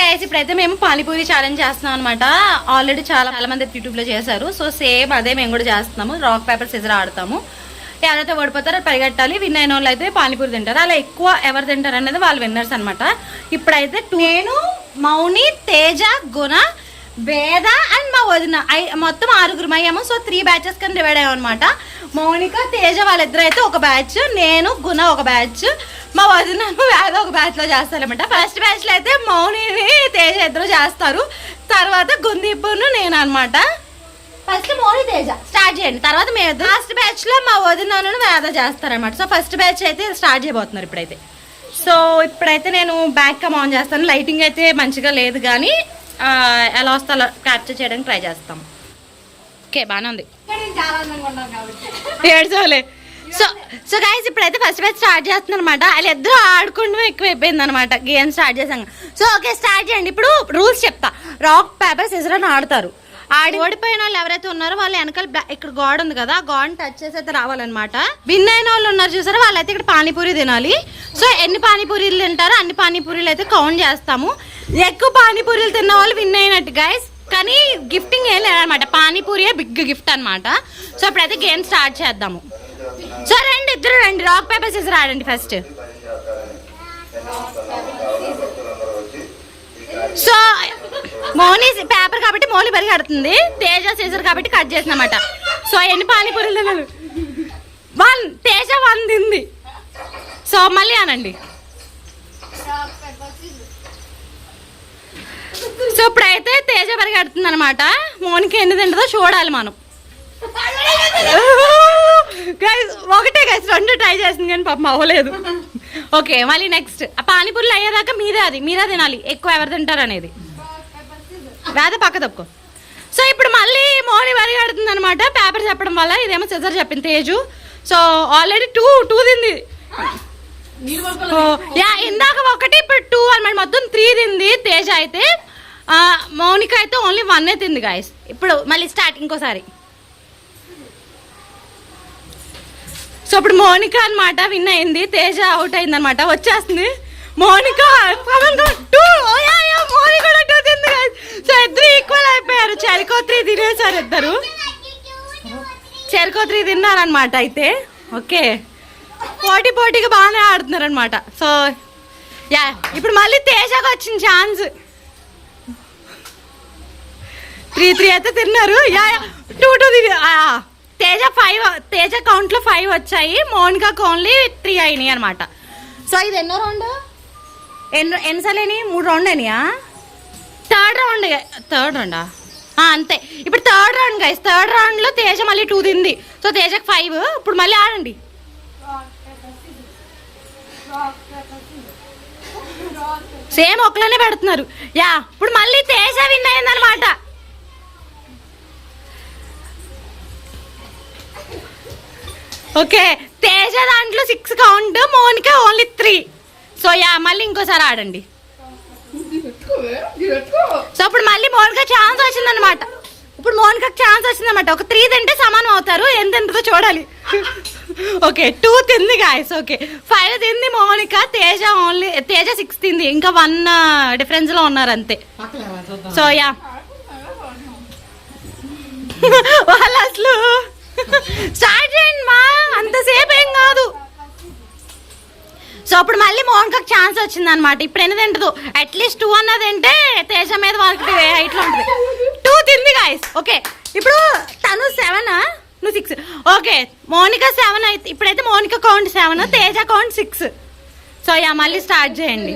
Guys ఇప్పుడైతే మేము panipuri challenge చేస్తున్నాం అనమాట. ఆల్రెడీ చాలా మంది యూట్యూబ్ లో చేశారు. సో సేమ్ అదే మేము కూడా చేస్తున్నాము. రాక్ పేపర్ సిజర్ ఆడతాము. ఎవరైతే ఓడిపోతారో పరిగెట్టాలి. విన్ అయిన వాళ్ళు అయితే పానీపూరి తింటారు. అలా ఎక్కువ ఎవరు తింటారు అనేది వాళ్ళు విన్నర్స్ అనమాట. ఇప్పుడైతే నేను, మౌని, తేజ, గుణ, వేద అండ్ మా వదిన మొత్తం 6 అయ్యాము. సో 3 బ్యాచెస్ కింద డివైడ్ అయ్యాం అనమాట. మౌనిక, తేజ వాళ్ళిద్దరు అయితే ఒక బ్యాచ్, నేను, గుణ ఒక బ్యాచ్, మా వదిన వేద ఒక బ్యాచ్ లో చేస్తారనమాట. ఫస్ట్ బ్యాచ్ లో అయితే మౌనిని, తేజ ఇద్దరు చేస్తారు. తర్వాత గుందీపును నేను అనమాట. ఫస్ట్ మౌని, తేజ స్టార్ట్ చేయండి. తర్వాత మేము లాస్ట్ బ్యాచ్ లో మా వదినను వేద చేస్తారనమాట. సో ఫస్ట్ బ్యాచ్ అయితే స్టార్ట్ చేయబోతున్నారు ఇప్పుడైతే. సో ఇప్పుడైతే నేను బ్యాక్ కమ్ ఆన్ చేస్తాను. లైటింగ్ అయితే మంచిగా లేదు కానీ ఎలా వస్తే అలా క్యాప్చర్ చేయడానికి ట్రై చేస్తాం. ఓకే బాగానే ఉంది. ఏడ్చోలే. సో గైస్ ఇప్పుడైతే ఫస్ట్ బ్యాచ్ స్టార్ట్ చేస్తున్నాం అనమాట. వాళ్ళు ఇద్దరు ఆడుకుంటూ ఎక్కువైపోయింది అనమాట. గేమ్ స్టార్ట్ చేసాం. సో ఓకే స్టార్ట్ చేయండి. ఇప్పుడు రూల్స్ చెప్తా. రాక్ పేపర్ సిజర్ అని ఆడతారు. ఆడి ఓడిపోయిన వాళ్ళు ఎవరైతే ఉన్నారో వాళ్ళు వెనకాల ఇక్కడ గోడ ఉంది కదా, ఆ గోడని టచ్ చేసి అయితే రావాలన్నమాట. విన్ అయిన వాళ్ళు ఉన్నారు చూసారా, వాళ్ళైతే ఇక్కడ పానీపూరి తినాలి. సో ఎన్ని పానీపూరీలు తింటారో అన్ని పానీపూరీలు అయితే కౌంట్ చేస్తాము. ఎక్కువ పానీపూరీలు తిన్న వాళ్ళు విన్ అయినట్టు గైస్. కానీ గిఫ్టింగ్ ఏం లేదనమాట. పానీపూరియే బిగ్ గిఫ్ట్ అనమాట. సో ఇప్పుడైతే గేమ్ స్టార్ట్ చేద్దాము. సో ఇద్దరు రండి. రాక్ పేపర్ సిజర్ ఆడండి ఫస్ట్. సో మౌని పేపర్ కాబట్టి మౌని పరిగెడుతుంది. తేజ సీజర్ కాబట్టి కట్ చేసినమాట. సో ఎన్ని పానీపూరీలు తిన్నారు? 1. తేజ 1 తింది. సో మళ్ళీ అనండి. సో ఇప్పుడైతే తేజ పరిగెడుతుంది అనమాట. మౌనికి ఎన్ని తింటుందో చూడాలి మనం. ఒకటే గైస్ 2 ట్రై చేసింది కానీ పాపం అవ్వలేదు. ఓకే మళ్ళీ నెక్స్ట్. ఆ పానీపూరీలు అయ్యేదాకా మీరే తినాలి. ఎక్కువ ఎవరు తింటారు అనేది. వేద పక్క తప్పుకో. సో ఇప్పుడు మళ్ళీ మౌని పరిగెడుతుంది అనమాట. పేపర్ చెప్పడం వల్ల ఇదేమో సిజర్ చెప్పింది తేజు. సో ఆల్రెడీ 2 తింది. ఇందాక 1 ఇప్పుడు 2 అనమాట. మొత్తం 3 తింది తేజ అయితే. మౌనిక అయితే ఓన్లీ 1 తింది గాయస్. ఇప్పుడు మళ్ళీ స్టార్ట్ ఇంకోసారి. సో ఇప్పుడు మౌనిక అనమాట విన్ అయింది. తేజ అవుట్ అయింది అనమాట. వచ్చేస్తుంది మౌనిక. మౌని కూడా 2 తింది గాయస్. సో ఇద్దరు ఈక్వల్ అయిపోయారు. చెరుకో 3 తినేసారు ఇద్దరు. చెరుకో 3 తిన్నారనమాట అయితే. ఓకే పోటీగా బాగానే ఆడుతున్నారు అనమాట. సో ఇప్పుడు మళ్ళీ తేజకు వచ్చింది ఛాన్స్. 3 అయితే తిన్నారు. 2 తేజ 5. తేజ కౌంట్లో 5 వచ్చాయి. మౌనికాకు ఓన్లీ 3 అయినాయి అనమాట. సో ఇది ఎన్నో రౌండ్? ఎన్నిసార్లు అయినాయి? 3 రౌండ్ అయినాయా? థర్డ్ రౌండా? అంతే. ఇప్పుడు third round guys. Third round లో తేజ మళ్ళీ 2 తింది. సో తేజకు 5. ఇప్పుడు మళ్ళీ ఆడండి. సేమ్ ఒకలానే పెడుతున్నారు. ఇప్పుడు మళ్ళీ తేజ విన్ అయిందనమాట. ఓకే తేజ దాంట్లో 6 కౌంట్, మౌనిక ఓన్లీ 3. సో మళ్ళీ ఇంకోసారి ఆడండి. సో ఇప్పుడు మళ్ళీ మౌనిక ఛాన్స్ వచ్చిందనమాట. ఒక 3 తింటే సమానం అవుతారు. ఎంత తింటుందో చూడాలి. ఓకే 2 తింది గాయస్. ఓకే 5 తింది మౌనిక. తేజ 6 తింది. ఇంకా 1 డిఫరెన్స్ లో ఉన్నారు అంతే. సో వాళ్ళు అసలు స్టార్ట్ చేయండి మా, అంతసేపు ఏం కాదు. సో అప్పుడు మళ్ళీ మౌనికకు ఛాన్స్ వచ్చింది అనమాట. ఇప్పుడు ఎన్ని తింటదు? అట్లీస్ట్ 2 అన్నది అంటే తేజ మీద వాళ్ళకి హైట్లో ఉంటుంది. 2 తింది గాయస్. ఓకే ఇప్పుడు తను 7, నువ్వు 6. ఓకే మౌనిక 7 అయితే ఇప్పుడైతే Mounika count 7, Teja count 6. So మళ్ళీ స్టార్ట్ చేయండి.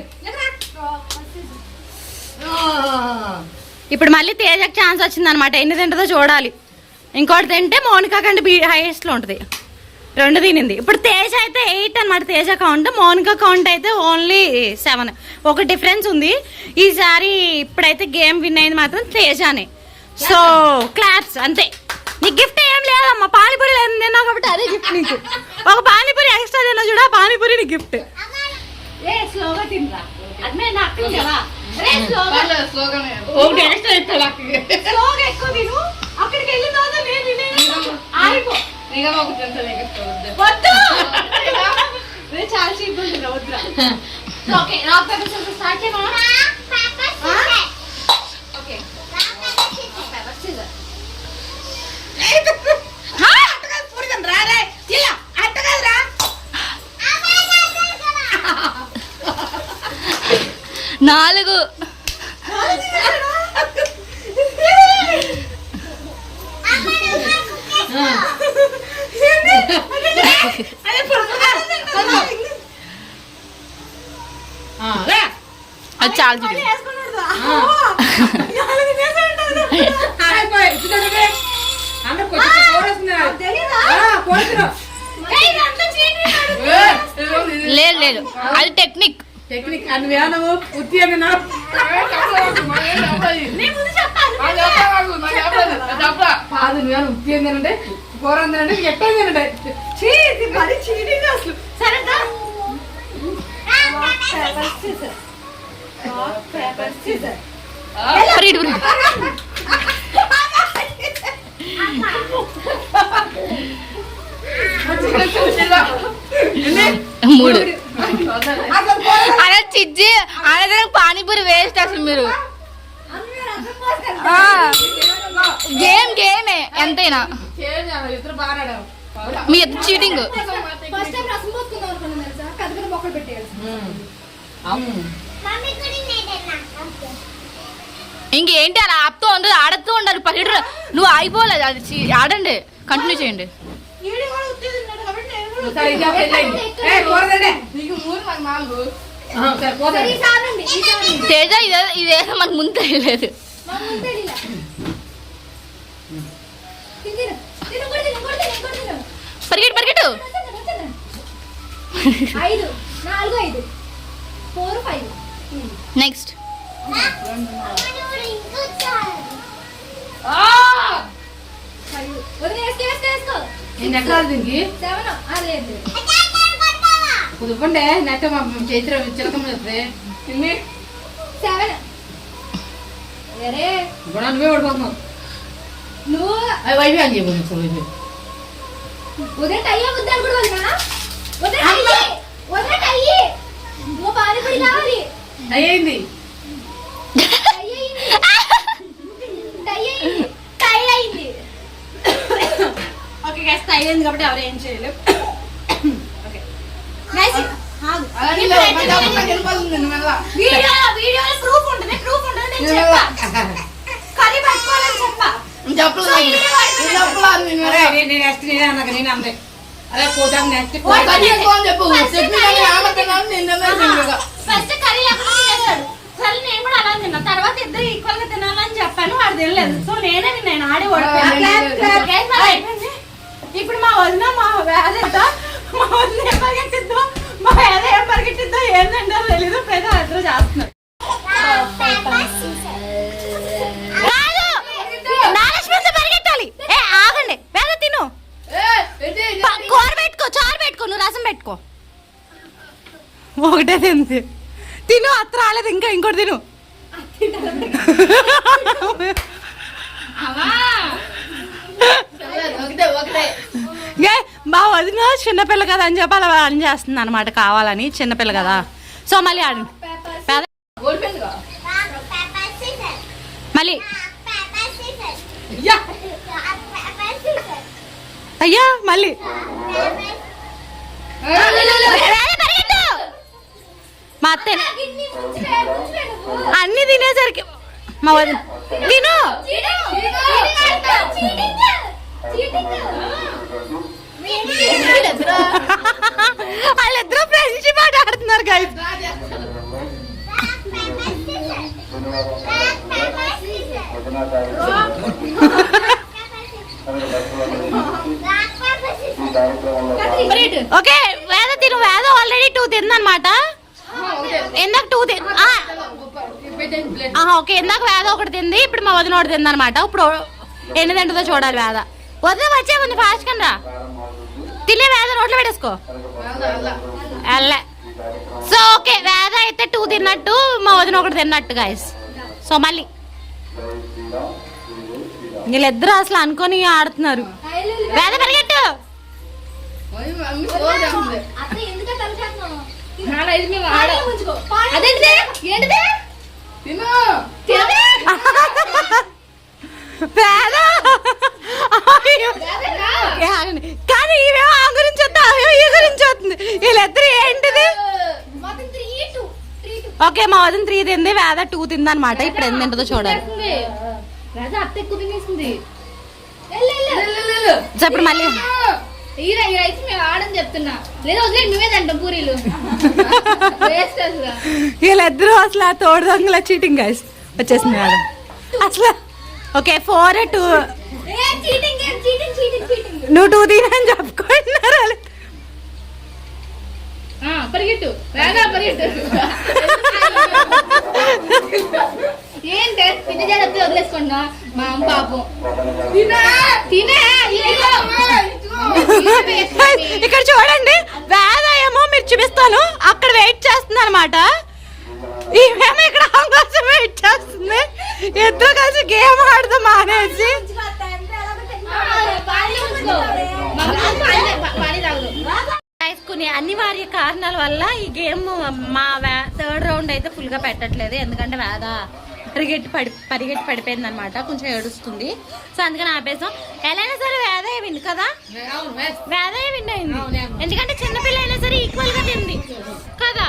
ఇప్పుడు మళ్ళీ తేజకు ఛాన్స్ వచ్చింది అనమాట. ఎన్ని తింటుందో చూడాలి. ఇంకోటి తింటే మౌనిక కంటే హైయెస్ట్లో ఉంటుంది. 2 తినింది. ఇప్పుడు తేజ అయితే 8 అనమాట. తేజ కౌంట్. మౌనిక కౌంట్ అయితే ఓన్లీ 7. ఒక డిఫరెన్స్ ఉంది ఈసారి. ఇప్పుడైతే గేమ్ విన్ అయింది మాత్రం తేజానే. సో క్లాప్స్ అంతే. నీకు గిఫ్ట్ ఏం లేదమ్మా. పానీపూరి తిన్నావు కాబట్టి అదే గిఫ్ట్ నీకు. ఒక పానీపూరి ఎక్స్ట్రా తిన్నా చూడ, పానీపూరి నీకు గిఫ్ట్. స్లోగా తినరా. ఎక్కువ తిను. అక్కడికి వెళ్ళిన తర్వాత ఆగిపో. చాలా చీప్ ఉంటుంది. వద్దురా. Okay rock paper scissor start చేయమా. 4 అది చాలు చూడు. లేదు లేదు అది టెక్నిక్. అని వేనవు ఉత్తి అని కాదు నేను ఉత్తి ఏంటంటే కూర ఉందంటే ఎట్టేందంటే అసలు సరే మూడు అలా చిజ్జి అలా పానీపూరి వేస్ట్ అసలు మీరు. గేమే ఎంతైనా మీ ఎత్తు చీటింగ్. ఇంకేంటి అలా ఆపుతూ ఉండదు, ఆడుతూ ఉండాలి. పకిట్ నువ్వు అయిపోలేదు, అది ఆడండి, కంటిన్యూ చేయండి. తేజ ఇదేదో మనకు ముందు తెలియలేదు. పరిగెట్టు పరిగెట్టు. 5 4 5 4 5 నెక్స్ట్ కుదుపండి నెట్ట చైత్ర చిలకమ్మ నువ్వే పడిపోతున్నావు. నువ్వు వైవి అని చెప్పు. ఉదయం అయ్యే ముద్దాలు కూడా వదినా ఉదయం అయ్యి నువ్వు పానీపూరి కావాలి. అయ్యింది ఓకే గైస్ టై అయింది కాబట్టి ఎవరు ఏం చేయలేరు. ఓకే గైస్ వీడియోలో ప్రూఫ్ ఉంటుంది నేను చెప్పా. కర్రీ పట్టుకోవాలని చెప్పా. నేను అందే అదే పోతాను నెక్స్ట్ ఫస్ట్ కర్రీ లేకుండా తినేస్తాడు. సరే నేను కూడా అలా తిన్నా. తర్వాత ఇద్దరు ఈక్వల్ గా తినాలని చెప్పాను, వాడు తినలేదు. సో నేనే నేను ఆడి ఓడిపోయాను. ఇప్పుడు మా వదిన మా వేద మా వదిన ఏం పరిగెట్టిద్దో మా వేద ఏం పరిగెట్టిద్దో ఏంటంటే తెలీదు. ప్రతి ఇద్దరు చేస్తున్నారు. పరిగెట్టాలి. ఆగండి, వేద తిను. కూర పెట్టుకో, చారు పెట్టుకో, నువ్వు రసం పెట్టుకో. ఒకటే తింది తిను. అత్త రాలేదు ఇంకా, ఇంకోటి తిను. మా వదిన చిన్నపిల్ల కదా అని చెప్పి అలా అని చేస్తుంది అనమాట, కావాలని. చిన్నపిల్ల కదా, సో మళ్ళీ ఆడు మళ్ళీ అయ్యా మళ్ళీ మా అత్త అన్ని తినేసరికి మా వదిన తిను. వాళ్ళిద్దరూ ఫ్రెండ్షిప్ ఆట ఆడుతున్నారు గైస్. ఓకే వేద తిను. వేద ఆల్రెడీ 2 తిందనమాట. ఇందాక 2 ఓకే ఇందాక వేద ఒకటి తింది, ఇప్పుడు మా వదిన ఒకటి తిందనమాట. ఇప్పుడు ఎన్ని తింటుందో చూడాలి వేద. వదిన వచ్చే ముందు ఫాస్ట్ కన్నా తినే వేద నోట్లో పెట్టేసుకో. వెళ్ళే. సో ఓకే వేద అయితే 2 తిన్నట్టు, మా వదిన ఒకటి తిన్నట్టు గైస్. సో మళ్ళీ వీళ్ళిద్దరు అసలు అనుకొని ఆడుతున్నారు. వేద పరిగెట్టు. కానీ ఇవేమో ఆ గురించి వద్దా, ఈ గురించి వస్తుంది. వీళ్ళిద్దరు ఏంటిది? ఓకే మా వదిన 3 తింది, వేద 2 తిందనమాట. ఇప్పుడు ఎంత తింటుందో చూడాలి. అత్త ఎక్కువ తినేసింది. సో ఇప్పుడు మళ్ళీ ఈ రైస్ మేము ఆడని చెప్తున్నా, లేదా వదిలేదు నువ్వే తింటాం పూరీలు. వేస్ట్ అసలు వీళ్ళిద్దరూ అసలు తోడు దొంగల చీటింగ్ గైస్. వచ్చేసింది కదా అసలు. ఓకే 4 2 నువ్వు 2 తినని చెప్పుకుంటున్నారు. పరిగెట్టు వేగా పరిగెట్టు. ఏంటే తిన్న జాగ్రత్త వదిలేసుకున్నా మా అమ్మ పాపం. తినే ఇక్కడ చూడండి, వేద ఏమో మీరు చూపిస్తాను అక్కడ వెయిట్ చేస్తుంది అనమాట. ఈమెమో ఇక్కడ కోసం వెయిట్ చేస్తుంది. ఇద్దరు కలిసి గేమ్ ఆడదాం మానేసి కొన్ని అనివార్య కారణాల వల్ల ఈ గేమ్ మా 3rd రౌండ్ అయితే ఫుల్ గా పెట్టట్లేదు. ఎందుకంటే వేద పరిగెట్టి పడిపోయింది అనమాట, కొంచెం ఏడుస్తుంది. సో అందుకని ఆపేసాం. ఎలా అయినా సరే వేదే విన్ కదా, వేదే విన్ అయింది. ఎందుకంటే చిన్నపిల్ల అయినా సరే ఈక్వల్ గా తింది కదా.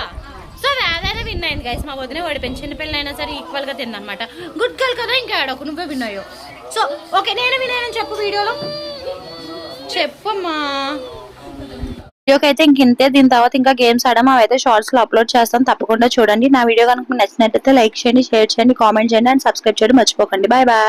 సో వేదైనా విన్ అయింది గైస్. మా వదిన ఓడిపోయింది. చిన్నపిల్ల అయినా సరే ఈక్వల్ గా తింది అనమాట. గుడ్ గర్ల్ కదా, ఇంకా ఆడకు నువ్వే విన్ అయ్యో. సో ఓకే నేను విన్ అయ్యానని చెప్పు, వీడియోలో చెప్పమ్మా. వీడియోకి అయితే ఇంతే. దీని తర్వాత ఇంకా గేమ్స్ ఆడడం అవైతే షార్ట్స్ లో అప్లోడ్ చేస్తాను, తప్పకుండా చూడండి. నా వీడియో కనుక నచ్చినట్లయితే లైక్ చేయండి, షేర్ చేయండి, కామెంట్ చేయండి అండ్ సబ్స్క్రైబ్ చేయడం మర్చిపోకండి. Bye bye.